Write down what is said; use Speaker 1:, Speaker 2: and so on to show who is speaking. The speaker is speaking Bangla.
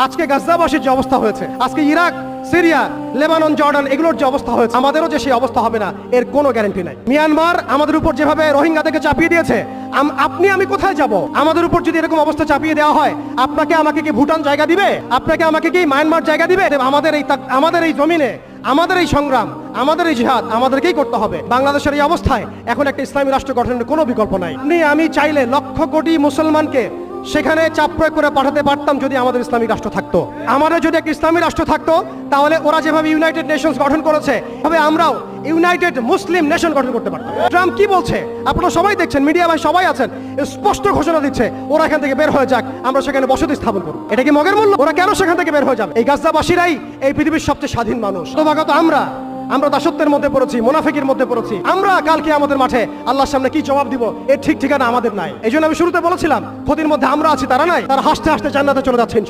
Speaker 1: আজকে গাজাবাসীর যে অবস্থা হয়েছে, আজকে ইরাক, সিরিয়া, লেবানন, জর্ডান এগুলোর যে অবস্থা হয়েছে, আমাদেরও যে সেই অবস্থা হবে না এর কোনো গ্যারান্টি নাই। মিয়ানমার আমাদের উপর যেভাবে রোহিঙ্গাদেরকে চাপিয়ে দিয়েছে, আপনি আমি কোথায় যাব? আমাদের উপর যদি এরকম অবস্থা চাপিয়ে দেওয়া হয়, আপনাকে আমাকে কি ভুটান জায়গা দিবে? আপনাকে আমাকে কি মায়ানমার জায়গা দিবে? আমাদের এই জমিনে আমাদের এই সংগ্রাম, আমাদের এই জিহাদ আমাদেরকেই করতে হবে। বাংলাদেশের এই অবস্থায় এখন একটা ইসলামী রাষ্ট্র গঠনের কোনো বিকল্প নাই। আমি চাইলে লক্ষ কোটি মুসলমানকে সেখানে চাপ প্রয়োগ করে পাঠাতে পারতাম যদি আমাদের ইসলামিক রাষ্ট্র থাকতো। আমাদের যদি একটা ইসলামী রাষ্ট্র থাকতো, তাহলে ওরা যেভাবে ইউনাইটেড নেশনস গঠন করেছে, তবে আমরাও ইউনাইটেড মুসলিম নেশন গঠন করতে পারতাম। ট্রাম্প কি বলছে আপনারা সবাই দেখছেন, মিডিয়া ভাই সবাই আছেন, স্পষ্ট ঘোষণা দিচ্ছে ওরা এখান থেকে বের হয়ে যাক, আমরা সেখানে বসতি স্থাপন করব। এটা কি মগের মূল্য? ওরা কেন সেখান থেকে বের হয়ে যাবে? এই গাজাবাসীরাই এই পৃথিবীর সবচেয়ে স্বাধীন মানুষ। অথবাগত আমরা দাসত্বের মধ্যে পড়েছি, মুনাফিকের মধ্যে পড়েছি। আমরা কালকে আমাদের মাঠে আল্লাহর সামনে কি জবাব দিব এর ঠিক ঠিকানা আমাদের নাই। এই জন্য আমি শুরুতে বলেছিলাম ক্ষতির মধ্যে আমরা আছি, তারা নাই। তারা হাসতে হাসতে জান্নাতে চলে যাচ্ছেন।